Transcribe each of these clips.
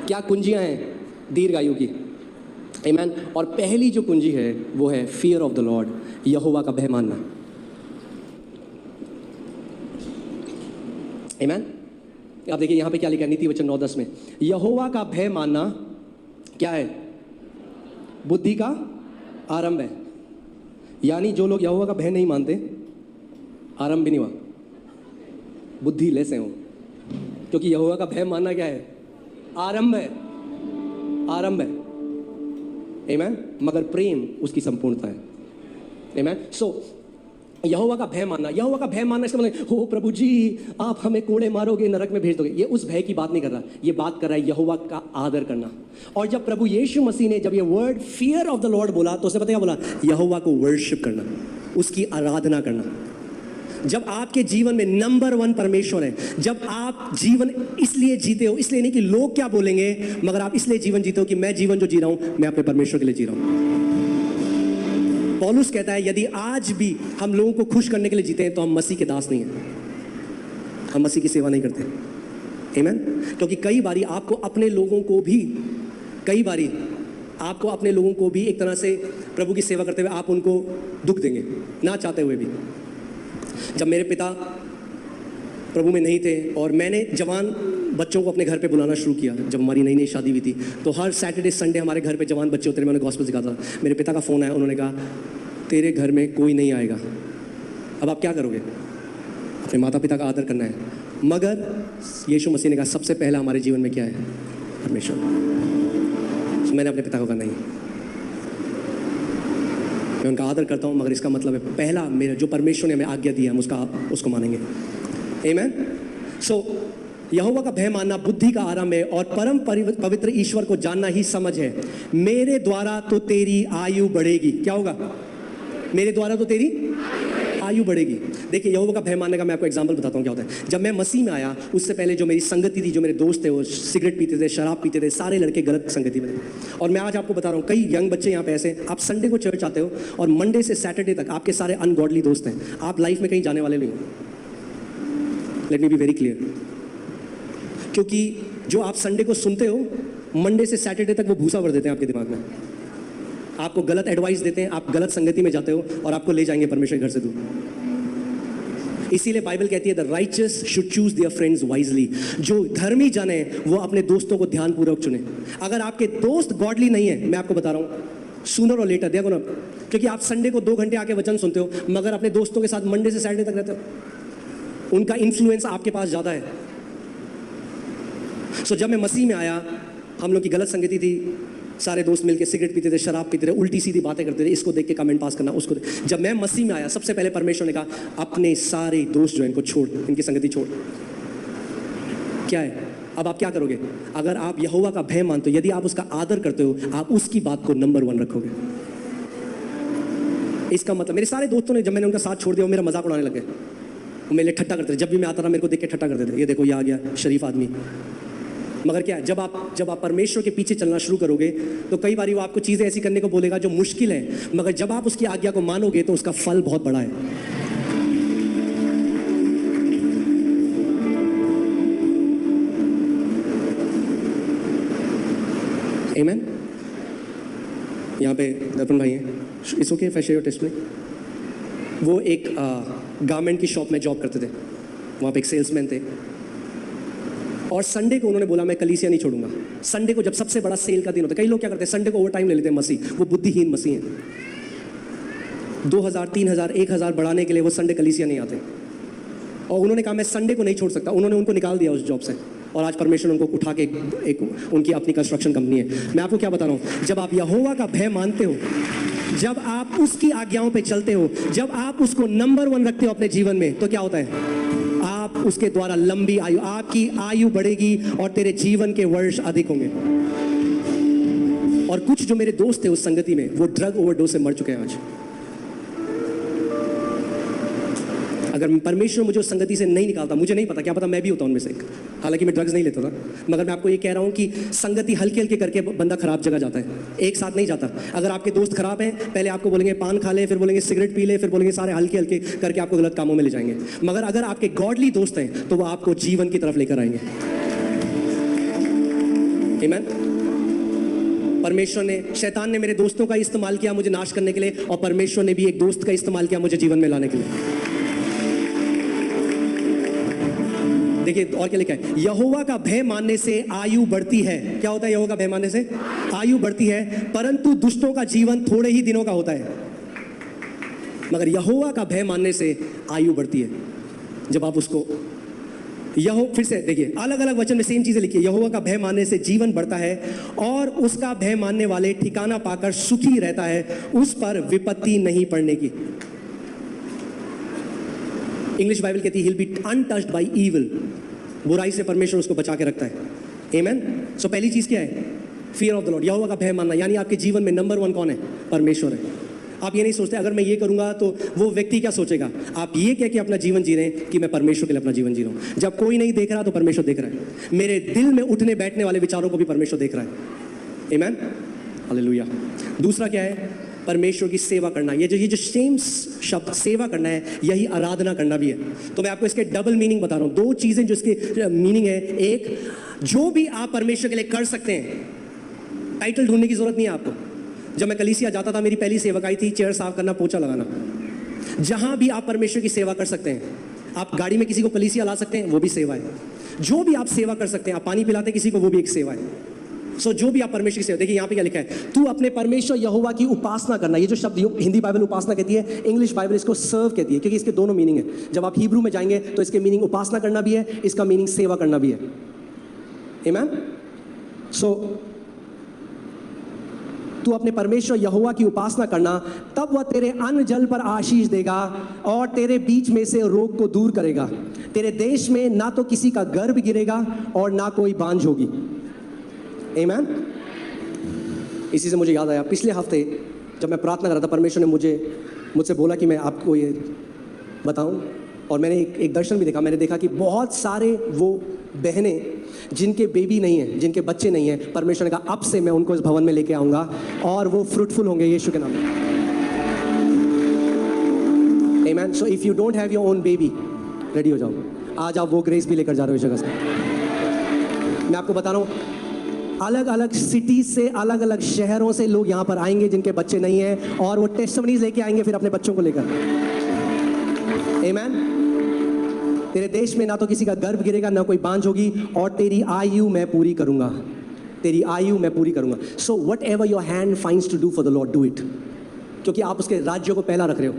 क्या कुंजियां हैं दीर्घायु की? आमीन। और पहली जो कुंजी है वो है फियर ऑफ द लॉर्ड, यहोवा का भय मानना। आमीन। आप देखिए यहाँ पे क्या लिखा है नीति वचन 9:10 में, यहोवा का भय मानना क्या है? बुद्धि का आरंभ है। यानी जो लोग यहोवा का भय नहीं मानते, आरंभ भी नहीं हुआ, बुद्धि लेस है वो, क्योंकि यहोवा का भय मानना क्या है? आरंभ है, आरंभ है। आमीन। मगर प्रेम उसकी संपूर्णता है। आमीन। सो यहोवा का भय मानना, यहोवा का भय मानना इसका मतलब हो प्रभु जी आप हमें कोड़े मारोगे, नरक में भेज दोगे, ये उस भय की बात नहीं कर रहा, ये बात कर रहा है यहोवा का आदर करना। और जब प्रभु यीशु मसीह ने जब ये word fear of the Lord बोला तो उसे पता क्या बोला? यहोवा को वर्शिप करना, उसकी आराधना करना। जब आपके जीवन में नंबर 1 परमेश्वर है, जब आप जीवन इसलिए जीते हो, इसलिए नहीं कि लोग क्या बोलेंगे, मगर आप इसलिए जीवन जीते हो कि मैं जीवन जो जी रहा हूं मैं अपने परमेश्वर के लिए जी रहा हूं। पौलुस कहता है यदि आज भी हम लोगों को खुश करने के लिए जीते हैं तो हम मसीह के दास नहीं हैं, हम मसीह की सेवा नहीं करते। आमीन। क्योंकि कई बारी आपको अपने लोगों को भी एक तरह से प्रभु की सेवा करते हुए आप उनको दुख देंगे ना चाहते हुए भी। जब मेरे पिता प्रभु में नहीं थे और मैंने जवान बच्चों को अपने घर पे बुलाना शुरू किया, जब हमारी नई नई शादी हुई थी, तो हर सैटरडे संडे हमारे घर पे जवान बच्चे होते थे, मैंने गॉस्पेल सिखाता था। मेरे पिता का फ़ोन आया, उन्होंने कहा तेरे घर में कोई नहीं आएगा, अब आप क्या करोगे? अपने माता पिता का आदर करना है। मगर यीशु मसीह ने कहा सबसे पहला हमारे जीवन में क्या है? परमेश्वर। तो मैंने अपने पिता को कहा नहीं, मैं उनका आदर करता हूँ, मगर इसका मतलब है पहला मेरा जो परमेश्वर ने हमें आज्ञा दी है हम उसको मानेंगे। आमीन। सो यहोवा का भय मानना बुद्धि का आरंभ है और परम पवित्र ईश्वर को जानना ही समझ है। मेरे द्वारा तो तेरी आयु बढ़ेगी। क्या होगा? मेरे द्वारा तो तेरी आयु बढ़ेगी। देखिए यहोवा का भय मानने का मैं आपको एग्जांपल बताता हूँ क्या होता है। जब मैं मसीह में आया उससे पहले जो मेरी संगति थी, जो मेरे दोस्त थे वो सिगरेट पीते थे, शराब पीते थे, सारे लड़के गलत संगति में थे। और मैं आज आपको बता रहा हूँ कई यंग बच्चे यहाँ पे ऐसे, आप संडे को चर्च आते हो और मंडे से सैटरडे तक आपके सारे अनगॉडली दोस्त हैं, आप लाइफ में कहीं जाने वाले नहीं हो। Let me be very clear. क्योंकि जो आप संडे को सुनते हो, मंडे से सैटरडे तक वो भूसा भर देते हैं आपके दिमाग में, आपको गलत एडवाइस देते हैं, आप गलत संगति में जाते हो और आपको ले जाएंगे परमेश्वर के घर से दूर। इसीलिए बाइबल कहती है the righteous should choose their friends wisely. जो धर्मी जन है वो अपने दोस्तों को ध्यानपूर्वक चुने। अगर आपके दोस्त गॉडली नहीं है, मैं आपको बता रहा हूँ सूनर और लेटर, देखो ना, क्योंकि आप संडे को 2 घंटे आके वचन सुनते हो मगर अपने दोस्तों के साथ मंडे से सैटरडे तक रहते हो, उनका इन्फ्लुएंस आपके पास ज़्यादा है। सो जब मैं मसीह में आया, हम लोग की गलत संगति थी, सारे दोस्त मिलके सिगरेट पीते थे, शराब पीते थे, उल्टी सीधी बातें करते थे, इसको देख के कमेंट पास करना, उसको जब मैं मसीह में आया सबसे पहले परमेश्वर ने कहा अपने सारे दोस्त जो है इनको छोड़, इनकी संगति छोड़। क्या है? अब आप क्या करोगे? अगर आप यहोवा का भय मानते हो, यदि आप उसका आदर करते हो, आप उसकी बात को नंबर 1 रखोगे। इसका मतलब मेरे सारे दोस्तों ने जब मैंने उनका साथ छोड़ दिया वो मेरा मजाक उड़ाने लगे, वो मेरे ठट्टा करते थे, जब भी मैं आता था मेरे को देख के ठट्टा करते थे, ये देखो ये आ गया शरीफ आदमी। मगर क्या है, जब आप परमेश्वर के पीछे चलना शुरू करोगे तो कई बार वो आपको चीज़ें ऐसी करने को बोलेगा जो मुश्किल है, मगर जब आप उसकी आज्ञा को मानोगे तो उसका फल बहुत बड़ा है। आमीन। यहाँ पे दर्पण भाई हैं, it's okay if I share your testimony. वो एक गारमेंट की शॉप में जॉब करते थे, वहाँ पे एक सेल्समैन थे और संडे को उन्होंने बोला मैं कलीसिया नहीं छोड़ूंगा। संडे को जब सबसे बड़ा सेल का दिन होता है, कई लोग क्या करते हैं संडे को ओवर टाइम ले लेते हैं, मसीह वो बुद्धिहीन मसीह हैं। 2000 3000 1000 बढ़ाने के लिए वो संडे कलीसिया नहीं आते और उन्होंने कहा मैं संडे को नहीं छोड़ सकता। उन्होंने उनको निकाल दिया उस जॉब से और आज परमेश्वर उनको उठा के एक उनकी अपनी कंस्ट्रक्शन कंपनी है। मैं आपको क्या बता रहा हूँ, जब आप यहोवा का भय मानते हो, जब आप उसकी आज्ञाओं पे चलते हो, जब आप उसको नंबर 1 रखते हो अपने जीवन में, तो क्या होता है, आप उसके द्वारा लंबी आयु, आपकी आयु बढ़ेगी और तेरे जीवन के वर्ष अधिक होंगे। और कुछ जो मेरे दोस्त थे उस संगति में, वो ड्रग ओवरडोज से मर चुके हैं आज। अगर परमेश्वर मुझे उस संगति से नहीं निकालता, मुझे नहीं पता, क्या पता मैं भी होता उनमें से एक। हालांकि मैं ड्रग्स नहीं लेता था, मगर मैं आपको ये कह रहा हूँ कि संगति हल्के हल्के करके बंदा खराब जगह जाता है, एक साथ नहीं जाता। अगर आपके दोस्त खराब हैं, पहले आपको बोलेंगे पान खा ले, फिर बोलेंगे सिगरेट पी ले, फिर बोलेंगे सारे हल्के हल्के करके आपको गलत कामों में ले जाएंगे। मगर अगर आपके गॉडली दोस्त हैं तो वो आपको जीवन की तरफ लेकर आएंगे। आमीन। परमेश्वर ने, शैतान ने मेरे दोस्तों का इस्तेमाल किया मुझे नाश करने के लिए, और परमेश्वर ने भी एक दोस्त का इस्तेमाल किया मुझे जीवन में लाने के लिए। देखिए और क्या लिखा है, यहोवा का भय मानने से आयु बढ़ती है। क्या होता है यहोवा का भय मानने से? आयु बढ़ती है, परंतु दुष्टों का जीवन थोड़े ही दिनों का होता है। मगर यहोवा का भय मानने से आयु बढ़ती है। जब आप उसको फिर से देखिए, अलग अलग वचन में सेम चीजें लिखी है। यहोवा का भय मानने से जीवन बढ़ता है, और उसका भय मानने वाले ठिकाना पाकर सुखी रहता है, उस पर विपत्ति नहीं पड़ने की। इंग्लिश बाइबल कहती है, he'll be untouched by evil। बुराई से परमेश्वर उसको बचा के रखता है। आमीन। सो पहली चीज क्या है? फियर ऑफ द लॉर्ड, यहोवा का भय मानना। यानी आपके जीवन में नंबर 1 कौन है? परमेश्वर है। आप ये नहीं सोचते अगर मैं ये करूंगा तो वो व्यक्ति क्या सोचेगा। आप ये कह के अपना जीवन जी रहे हैं कि मैं परमेश्वर के लिए अपना जीवन जी रहा हूं। जब कोई नहीं देख रहा तो परमेश्वर देख रहा है। मेरे दिल में उठने बैठने वाले विचारों को भी परमेश्वर देख रहा है। आमीन, हालेलुया। दूसरा क्या है? परमेश्वर की सेवा करना। ये जो सेम शब्द सेवा करना है, यही आराधना करना भी है। तो मैं आपको इसके डबल मीनिंग बता रहा हूं। 2 चीजें जो इसके मीनिंग है। एक, जो भी आप परमेश्वर के लिए कर सकते हैं, टाइटल ढूंढने की जरूरत नहीं है आपको। जब मैं कलीसिया जाता था, मेरी पहली सेवकाई थी चेयर साफ करना, पोछा लगाना। जहां भी आप परमेश्वर की सेवा कर सकते हैं, आप गाड़ी में किसी को कलीसिया ला सकते हैं, वो भी सेवा है। जो भी आप सेवा कर सकते हैं, आप पानी पिलाते किसी को, वो भी एक सेवा है। जो भी आप परमेश्वर की सेवा, देखिए यहाँ पे क्या लिखा है, तू अपने परमेश्वर यहोवा की उपासना करना। ये जो शब्द हिंदी बाइबल उपासना कहती है, इंग्लिश बाइबल इसको सर्व कहती है, क्योंकि इसके दोनों मीनिंग है। जब आप हिब्रू में जाएंगे तो इसके मीनिंग उपासना करना भी है, इसका मीनिंग सेवा करना भी है। आमीन। तू अपने परमेश्वर यहोवा की उपासना करना, तब वह तेरे अन्न जल पर आशीष देगा और तेरे बीच में से रोग को दूर करेगा। तेरे देश में ना तो किसी का गर्भ गिरेगा और ना कोई बांझ होगी। आमीन। इसी से मुझे याद आया, पिछले हफ्ते जब मैं प्रार्थना कर रहा था, परमेश्वर ने मुझसे बोला कि मैं आपको ये बताऊं, और मैंने एक दर्शन भी देखा। मैंने देखा कि बहुत सारे वो बहनें जिनके बेबी नहीं है, जिनके बच्चे नहीं है, परमेश्वर ने कहा अब से मैं उनको इस भवन में लेके आऊंगा और वो फ्रूटफुल होंगे यीशु के नाम में। आमीन। So if you don't have your own baby, ready हो जाओ। आज आप वो ग्रेस भी लेकर जा रहे हो इस जगह से। मैं आपको बता रहा हूँ, अलग अलग सिटीज से, अलग अलग शहरों से लोग यहाँ पर आएंगे जिनके बच्चे नहीं हैं, और वो टेस्टिमनीज लेके आएंगे फिर अपने बच्चों को लेकर। आमीन। तेरे देश में ना तो किसी का गर्भ गिरेगा, ना कोई बांझ होगी, और तेरी आयु मैं पूरी करूंगा। तेरी आयु मैं पूरी करूंगा। So whatever your hand finds to do for the lord, do it, क्योंकि आप उसके राज्य को पहला रख रहे हो।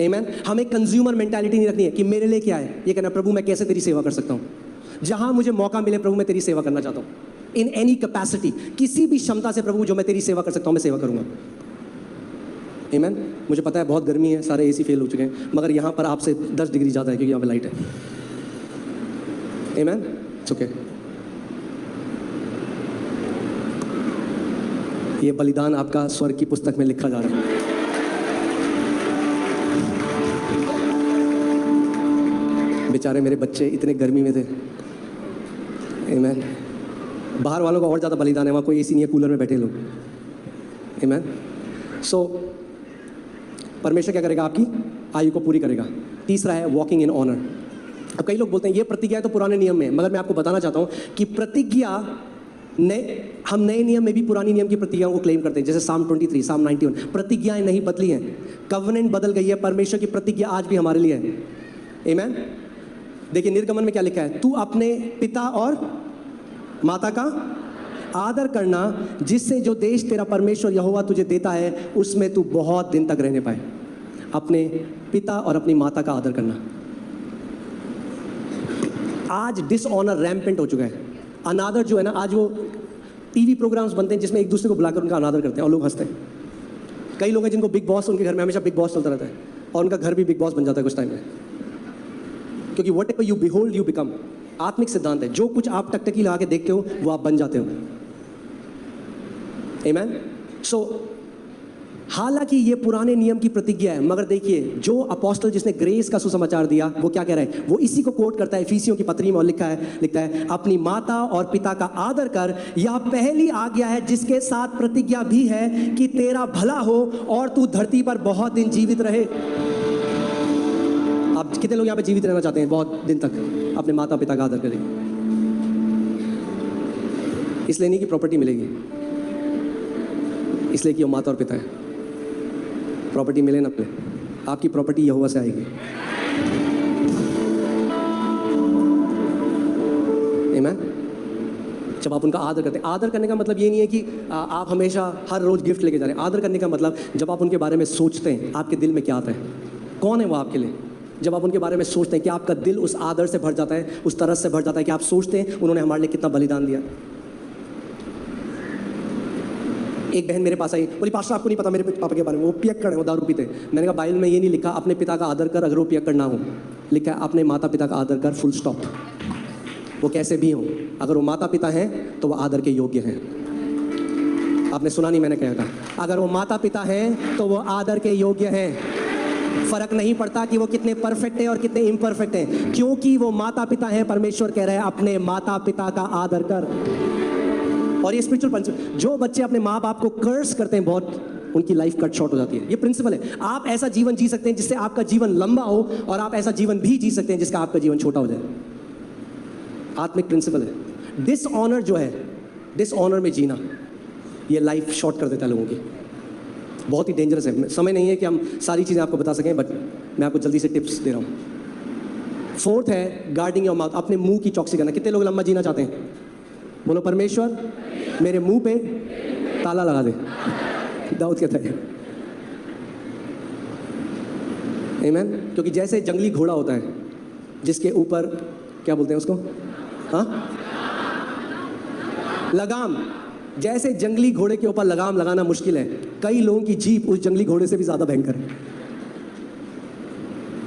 आमीन। हमें कंज्यूमर मेंटालिटी नहीं रखनी है कि मेरे लिए क्या है, ये कहना प्रभु मैं कैसे तेरी सेवा कर सकता हूँ। जहां मुझे मौका मिले प्रभु मैं तेरी सेवा करना चाहता हूँ, इन एनी कैपेसिटी, किसी भी क्षमता से प्रभु जो मैं तेरी सेवा कर सकता हूँ मैं सेवा करूंगा। आमीन। मुझे पता है बहुत गर्मी है, सारे एसी फेल हो चुके हैं, मगर यहाँ पर आपसे 10 डिग्री ज़्यादा है क्योंकि यहाँ पे लाइट है। आमीन। It's okay. ये बलिदान आपका स्वर्ग की पुस्तक में लिखा जा रहा है। बेचारे मेरे बच्चे इतने गर्मी में थे। आमीन। बाहर वालों का और ज़्यादा बलिदान है, वहाँ कोई एसी नहीं है, कूलर में बैठे लोग। आमीन। परमेश्वर क्या करेगा? आपकी आयु को पूरी करेगा। तीसरा है वॉकिंग इन ऑनर। अब कई लोग बोलते हैं ये प्रतिज्ञा तो पुराने नियम में है, मगर मैं आपको बताना चाहता हूं कि प्रतिज्ञा हम नए नियम में भी पुरानी नियम की प्रतिज्ञाओं को क्लेम करते हैं, जैसे साम 23, साम 91। प्रतिज्ञाएं नहीं बदली हैं, कवनेंट बदल गई है, परमेश्वर की प्रतिज्ञा आज भी हमारे लिए है। आमीन। देखिए निर्गमन में क्या लिखा है, तू अपने पिता और माता का आदर करना, जिससे जो देश तेरा परमेश्वर यहोवा तुझे देता है उसमें तू बहुत दिन तक रहने पाए। अपने पिता और अपनी माता का आदर करना। आज डिसऑनर रैम्पेंट हो चुका है। अनादर जो है ना, आज वो टीवी प्रोग्राम्स बनते हैं जिसमें एक दूसरे को बुलाकर उनका अनादर करते हैं और लोग हंसते हैं। कई लोग हैं जिनको बिग बॉस, उनके घर में हमेशा बिग बॉस चलता रहता है और उनका घर भी बिग बॉस बन जाता है कुछ टाइम में, क्योंकि what ever you behold you become. आत्मिक सिद्धांत है, जो कुछ आप टकटकी लगा के देखते हो वो आप बन जाते हो। आमीन। हालांकि ये पुराने नियम की प्रतिज्ञा है, मगर देखिए जो अपोस्टल जिसने ग्रेस का सुसमाचार दिया वो क्या कह रहा है, वो इसी को कोट करता है इफिसियों की पत्री में, और लिखता है अपनी माता और पिता का आदर कर, यह पहली आज्ञा है जिसके साथ प्रतिज्ञा भी है कि तेरा भला हो और तू धरती पर बहुत दिन जीवित रहे। आप कितने लोग यहाँ पे जीवित रहना चाहते हैं बहुत दिन तक? अपने माता पिता का आदर करें। इसलिए नहीं कि प्रॉपर्टी मिलेगी, इसलिए कि वो माता और पिता है। प्रॉपर्टी मिले ना मिले, आपकी प्रॉपर्टी यहोवा से आएगी। आमीन। जब आप उनका आदर करते हैं, आदर करने का मतलब ये नहीं है कि आप हमेशा हर रोज गिफ्ट लेके जा रहे हैं। आदर करने का मतलब जब आप उनके बारे में सोचते हैं, आपके दिल में क्या आता है, कौन है वो आपके लिए। जब आप उनके बारे में सोचते हैं कि आपका दिल उस आदर से भर जाता है, उस तरस से भर जाता है कि आप सोचते हैं उन्होंने हमारे लिए कितना बलिदान दिया। एक बहन मेरे पास आई, बोली पास्टर आपको नहीं पता मेरे पापा के बारे में, वो पियक्कड़ है, वो दारू पीते। मैंने कहा बाइबल में ये नहीं लिखा अपने पिता का आदर कर अगर वो पियक्कड़ ना हो, लिखा है अपने माता पिता का आदर कर, फुल स्टॉप। वो कैसे भी हों, अगर वो माता पिता हैं तो वो आदर के योग्य हैं। आपने सुना नहीं मैंने क्या कहा, अगर वो माता पिता हैं तो वो आदर के योग्य हैं। फर्क नहीं पड़ता कि वो कितने परफेक्ट हैं और कितने इम्परफेक्ट हैं, क्योंकि वो माता पिता हैं। परमेश्वर कह रहे हैं अपने माता पिता का आदर कर। और ये स्पिरिचुअल प्रिंसिपल, जो बच्चे अपने माँ बाप को कर्स करते हैं बहुत, उनकी लाइफ कट शॉर्ट हो जाती है। ये प्रिंसिपल है। आप ऐसा जीवन जी सकते हैं जिससे आपका जीवन लंबा हो, और आप ऐसा जीवन भी जी सकते हैं जिसका आपका जीवन छोटा हो जाए। आत्मिक प्रिंसिपल है। डिसऑनर जो है, डिसऑनर में जीना, ये लाइफ शॉर्ट कर देता है लोगों की। बहुत ही डेंजरस है। समय नहीं है कि हम सारी चीज़ें आपको बता सकें, बट मैं आपको जल्दी से टिप्स दे रहा हूँ। फोर्थ है गार्डिंग योर माउथ, अपने मुंह की चौकसी करना। कितने लोग लंबा जीना चाहते हैं? बोलो परमेश्वर मेरे मुंह पे ताला लगा दे। दाऊद कहता है आमीन। क्योंकि जैसे जंगली घोड़ा होता है जिसके ऊपर क्या बोलते हैं उसको, हाँ, लगाम। जैसे जंगली घोड़े के ऊपर लगाम लगाना मुश्किल है, कई लोगों की जीभ उस जंगली घोड़े से भी ज्यादा भयंकर है।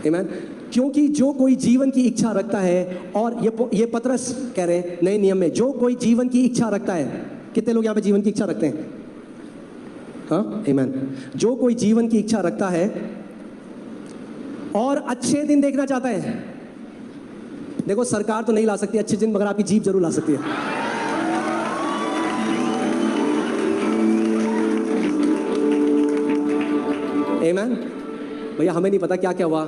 आमीन। क्योंकि जो कोई जीवन की इच्छा रखता है, और ये पतरस कह रहे हैं नए नियम में, जो कोई जीवन की इच्छा रखता है। कितने लोग यहाँ पे जीवन की इच्छा रखते हैं? हाँ, आमीन। जो कोई जीवन की इच्छा रखता है और अच्छे दिन देखना चाहता है। देखो सरकार तो नहीं ला सकती अच्छे दिन, मगर आपकी जीभ जरूर ला सकती है। आमीन। भैया हमें नहीं पता क्या क्या हुआ,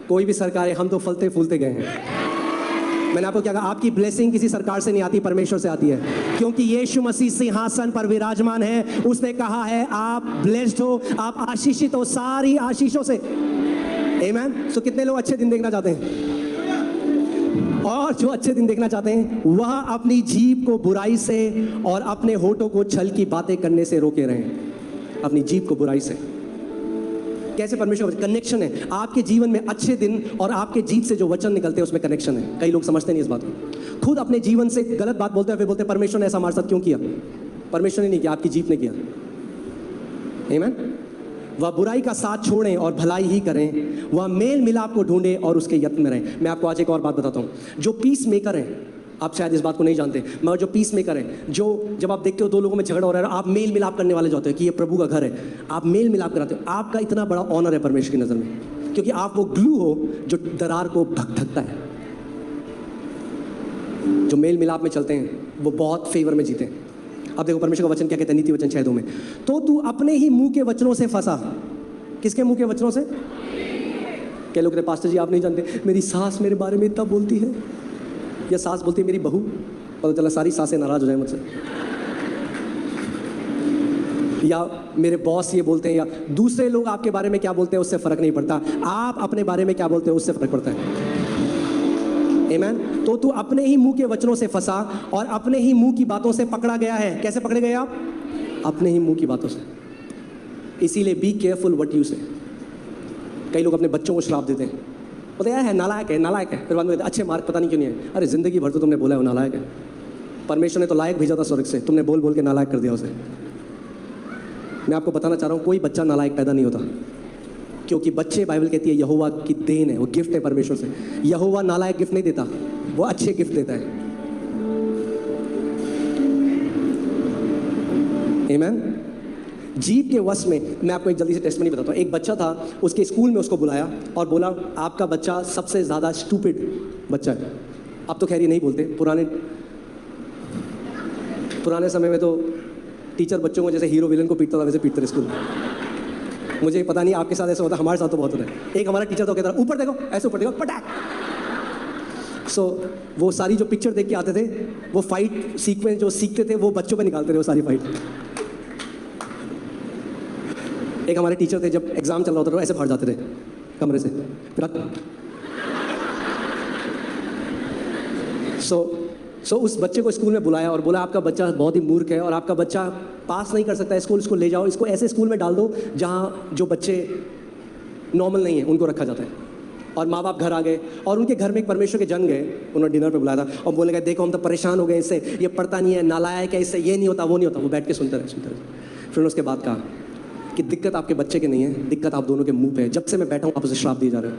कोई भी सरकार है, हम तो फलते फूलते गए हैं। मैंने आपको क्या कहा, आपकी ब्लेसिंग किसी सरकार से नहीं आती, परमेश्वर से आती है। क्योंकि यीशु मसीह सिंहासन पर विराजमान है। उसने कहा है आप ब्लेस्ड हो, आप आशीषित हो सारी आशीषों से। आमीन। सो कितने लोग अच्छे दिन देखना चाहते हैं? और जो अच्छे दिन देखना चाहते हैं वह अपनी जीभ को बुराई से और अपने होठों को छल की बातें करने से रोके रहें। अपनी जीभ को बुराई से कैसे? परमेश्वर कनेक्शन है आपके जीवन में। अच्छे दिन और आपके जीभ से जो वचन निकलते हैं उसमें कनेक्शन है। कई लोग समझते नहीं इस बात को। खुद अपने जीवन से गलत बात बोलते हैं, फिर बोलते हैं परमेश्वर ने ऐसा हमारे साथ क्यों किया। परमेश्वर ने नहीं किया, आपकी जीभ ने किया। आमीन। वह बुराई का साथ छोड़ें और भलाई ही करें, वह मेल मिलाप को ढूंढें और उसके यत्न में रहें। मैं आपको आज एक और बात बताता हूँ। जो पीस मेकर हैं, आप शायद इस बात को नहीं जानते, मगर जो पीस मेकर है, जो जब आप देखते हो दो लोगों में झगड़ा हो रहा है, आप मेल मिलाप करने वाले जो होते हो कि ये प्रभु का घर है, आप मेल मिलाप कराते हो, आपका इतना बड़ा ऑनर है परमेश्वर की नज़र में, क्योंकि आप वो ग्लू हो जो दरार को ढकता है। जो मेल मिलाप में चलते हैं वो बहुत फेवर में जीते हैं। अब देखो परमेश्वर का वचन क्या कहता है, नीति वचन 6:2 में, तो तू अपने ही मुंह के वचनों से फंसा। किसके मुंह के वचनों से? क्या लोग कहते पास्टर जी आप नहीं जानते, मेरी सास मेरे बारे में इतना बोलती है, या सास बोलती है मेरी बहू, पता चला सारी सासें नाराज हो जाए मुझसे, या मेरे बॉस ये बोलते हैं, या दूसरे लोग आपके बारे में क्या बोलते हैं उससे फर्क नहीं पड़ता, आप अपने बारे में क्या बोलते हैं उससे फर्क पड़ता है। आमीन। तो तू अपने ही मुंह के वचनों से फंसा और अपने ही मुंह की बातों से पकड़ा गया है। कैसे पकड़े गए आप? अपने ही मुंह की बातों से। इसीलिए बी केयरफुल व्हाट यू से। कई लोग अपने बच्चों को श्राप देते हैं, बोलते यार है नालायक है, नालायक है, फिर बाद में कहते अच्छे मार्क पता नहीं क्यों नहीं है। अरे जिंदगी भर तो तुमने बोला है वो नालायक है, परमेश्वर ने तो लायक भेजा था स्वर्ग से, तुमने बोल बोल के नालायक कर दिया उसे। मैं आपको बताना चाह रहा हूँ कोई बच्चा नालायक पैदा नहीं होता, क्योंकि बच्चे बाइबल कहती है यहोवा की देन है, वो गिफ्ट है परमेश्वर से। यहोवा नालायक गिफ्ट नहीं देता, वो अच्छे गिफ्ट देता है। आमीन। जीभ के वश में, मैं आपको एक जल्दी से टेस्टमनी बताता हूँ। एक बच्चा था, उसके स्कूल में उसको बुलाया और बोला आपका बच्चा सबसे ज़्यादा स्टूपिड बच्चा है। अब तो खैर ये नहीं बोलते, पुराने समय में तो टीचर बच्चों को जैसे हीरो विलन को पीटता था वैसे पीटते थे स्कूल में। मुझे पता नहीं आपके साथ ऐसा होता, हमारे साथ तो बहुत होता है। एक हमारा टीचर तो कहता था ऊपर देखो, ऐसे ऊपर देखो, पटाक। सो वो सारी जो पिक्चर देख के आते थे, वो फाइट सीक्वेंस जो सीखते थे वो बच्चों पे निकालते थे वो सारी फाइट। एक हमारे टीचर थे, जब एग्जाम चल रहा होता था ऐसे बाहर जाते थे कमरे से, सो उस बच्चे को स्कूल में बुलाया और बोला आपका बच्चा बहुत ही मूर्ख है और आपका बच्चा पास नहीं कर सकता है स्कूल, इसको ले जाओ, इसको ऐसे स्कूल में डाल दो जहाँ जो बच्चे नॉर्मल नहीं है उनको रखा जाता है। और माँ बाप घर आ गए और उनके घर में एक परमेश्वर के जन गए, उन्होंने डिनर पे बुलाया था और बोले गए देखो हम तो परेशान हो गए इससे, ये पढ़ता नहीं है, नालायक है, इससे ये नहीं होता वो नहीं होता। वो बैठ के सुनते रहे। फिर उन्होंने उसके बाद कहा कि दिक्कत आपके बच्चे की नहीं है, दिक्कत आप दोनों के मुंह पे है। जब से मैं बैठा हूँ आप उसे श्राप दिए जा रहे हो।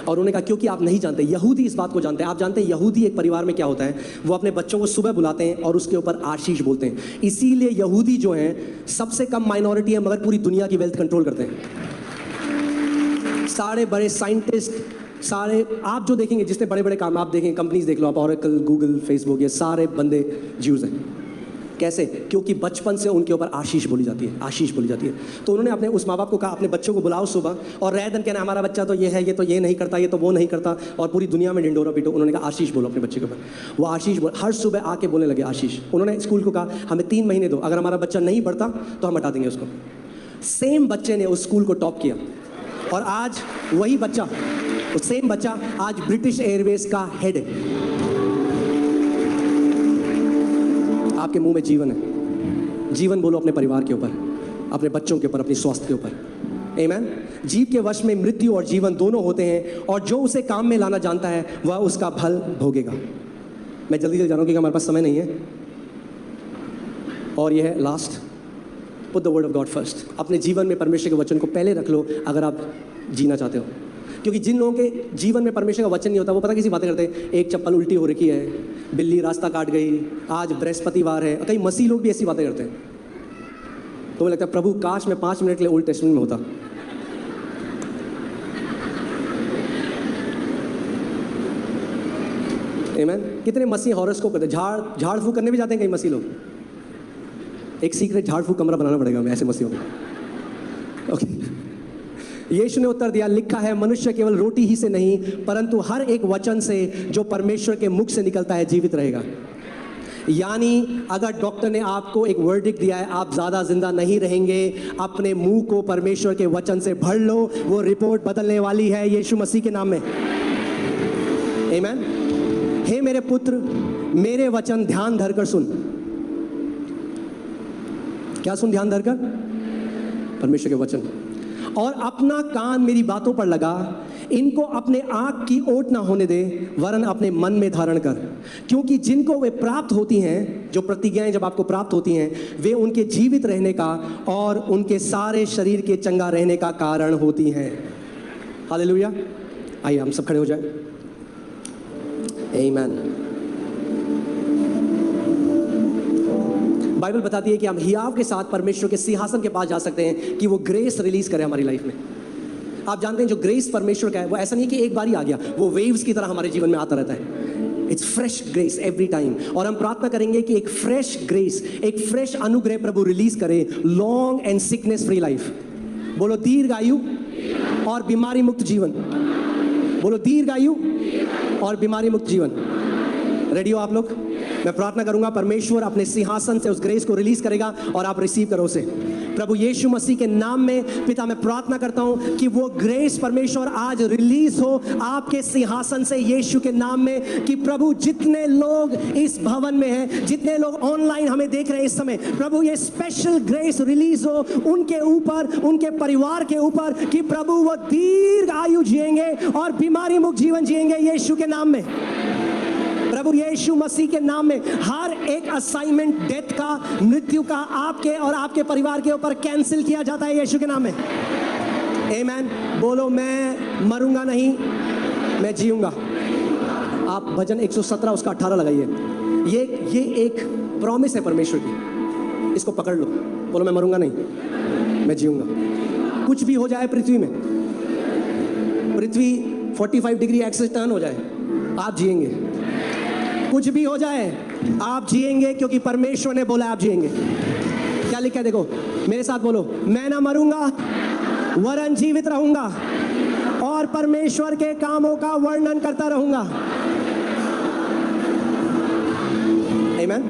और उन्होंने कहा क्योंकि आप नहीं जानते, यहूदी इस बात को जानते हैं। आप जानते हैं यहूदी एक परिवार में क्या होता है, वो अपने बच्चों को सुबह बुलाते हैं और उसके ऊपर आशीष बोलते हैं। इसीलिए यहूदी जो हैं सबसे कम माइनॉरिटी है मगर पूरी दुनिया की वेल्थ कंट्रोल करते हैं। सारे बड़े साइंटिस्ट, सारे आप जो देखेंगे जितने बड़े बड़े काम आप देखेंगे, कंपनीज देख लो आप, ऑरेकल, गूगल, फेसबुक, ये सारे बंदे ज्यूज हैं। कैसे? क्योंकि बचपन से उनके ऊपर आशीष बोली जाती है, आशीष बोली जाती है। तो उन्होंने अपने उस माँ बाप को कहा अपने बच्चों को बुलाओ सुबह, और रह दिन कहना हमारा बच्चा तो ये है, ये तो ये नहीं करता, ये तो वो नहीं करता, और पूरी दुनिया में ढिंडोरा पीटो। उन्होंने कहा आशीष बोलो अपने बच्चे के ऊपर। वो आशीष बोल, हर सुबह आके बोलने लगे आशीष। उन्होंने स्कूल को कहा हमें 3 महीने दो, अगर हमारा बच्चा नहीं बढ़ता तो हम हटा देंगे उसको। सेम बच्चे ने उस स्कूल को टॉप किया और आज वही बच्चा, सेम बच्चा आज ब्रिटिश एयरवेज का हेड है। आपके मुंह में जीवन है। जीवन बोलो अपने परिवार के ऊपर, अपने बच्चों के ऊपर, अपने स्वास्थ्य के ऊपर। आमीन। जीव के वश में मृत्यु और जीवन दोनों होते हैं और जो उसे काम में लाना जानता है वह उसका फल भोगेगा। मैं जल्दी जा रहा हूं क्योंकि हमारे पास समय नहीं है। और यह है last, put the word of God first. अपने जीवन में परमेश्वर के वचन को पहले रख लो अगर आप जीना चाहते हो। क्योंकि जिन लोगों के जीवन में परमेश्वर का वचन नहीं होता वो पता किसी बातें करते हैं, एक चप्पल उल्टी हो रखी है, बिल्ली रास्ता काट गई, आज बृहस्पतिवार है। कई मसीह लोग भी ऐसी बातें करते हैं। तो मुझे लगता है प्रभु काश मैं 5 मिनट के लिए ओल्ड टेस्टमेंट में होता। आमीन। कितने मसीह हॉरोस्कोप करते हैं, झाड़ फूक करने भी जाते हैं कई मसीह लोग। एक सीक्रेट झाड़ फूक कमरा बनाना पड़ेगा हमें ऐसे मसीहों को। ओके। यीशु ने उत्तर दिया, लिखा है मनुष्य केवल रोटी ही से नहीं परंतु हर एक वचन से जो परमेश्वर के मुख से निकलता है जीवित रहेगा। यानी अगर डॉक्टर ने आपको एक वर्डिक्ट दिया है आप ज़्यादा जिंदा नहीं रहेंगे, अपने मुंह को परमेश्वर के वचन से भर लो, वो रिपोर्ट बदलने वाली है यीशु मसीह के नाम में। आमीन। हे मेरे पुत्र, मेरे वचन ध्यान धरकर सुन। क्या सुन? ध्यान धरकर परमेश्वर के वचन। और अपना कान मेरी बातों पर लगा, इनको अपने आंख की ओट ना होने दे वरन अपने मन में धारण कर, क्योंकि जिनको वे प्राप्त होती हैं, जो प्रतिज्ञाएं जब आपको प्राप्त होती हैं, वे उनके जीवित रहने का और उनके सारे शरीर के चंगा रहने का कारण होती हैं। हालेलुया। आइए हम सब खड़े हो जाए। आमीन। बाइबल बताती है कि हम हियाव के साथ परमेश्वर के सिंहासन के पास जा सकते हैं कि वो ग्रेस रिलीज करे हमारी लाइफ में। आप जानते हैं जो ग्रेस परमेश्वर का है वो ऐसा नहीं कि एक बार ही आ गया, वो वेव्स की तरह हमारे जीवन में आता रहता है। It's fresh grace every time. और हम प्रार्थना करेंगे कि एक फ्रेश ग्रेस, एक फ्रेश अनुग्रह प्रभु रिलीज करे। Long and sickness free life. बोलो दीर्घ आयु और बीमारी मुक्त जीवन। बोलो दीर्घ आयु और बीमारी मुक्त जीवन। रेडी हो आप लोग? मैं प्रार्थना करूंगा, परमेश्वर अपने सिंहासन से उस ग्रेस को रिलीज करेगा और आप रिसीव करो उसे। प्रभु यीशु मसीह के नाम में पिता मैं प्रार्थना करता हूं कि वो ग्रेस परमेश्वर आज रिलीज हो आपके सिंहासन से यीशु के नाम में। कि प्रभु जितने लोग इस भवन में हैं, जितने लोग ऑनलाइन हमें देख रहे हैं इस समय, प्रभु ये स्पेशल ग्रेस रिलीज हो उनके ऊपर, उनके परिवार के ऊपर, कि प्रभु वो दीर्घ आयु जिएंगे और बीमारी मुक्त जीवन जिएंगे यीशु के नाम में। प्रभु यीशु मसीह के नाम में हर एक असाइनमेंट डेथ का, मृत्यु का आपके और आपके परिवार के ऊपर कैंसिल किया जाता है यीशु के नाम में। आमीन। बोलो मैं मरूंगा नहीं, मैं जीऊंगा। आप भजन 117 उसका 18 लगाइए। ये एक प्रॉमिस है परमेश्वर की, इसको पकड़ लो। बोलो मैं मरूंगा नहीं, मैं जीऊंगा। कुछ भी हो जाए पृथ्वी में, पृथ्वी 45 डिग्री एक्सिस टर्न हो जाए, आप जिएंगे। कुछ भी हो जाए आप जिएंगे, क्योंकि परमेश्वर ने बोला आप जिएंगे। क्या लिखा है? देखो मेरे साथ बोलो, मैं ना मरूंगा वरन जीवित रहूंगा और परमेश्वर के कामों का वर्णन करता रहूंगा। आमीन।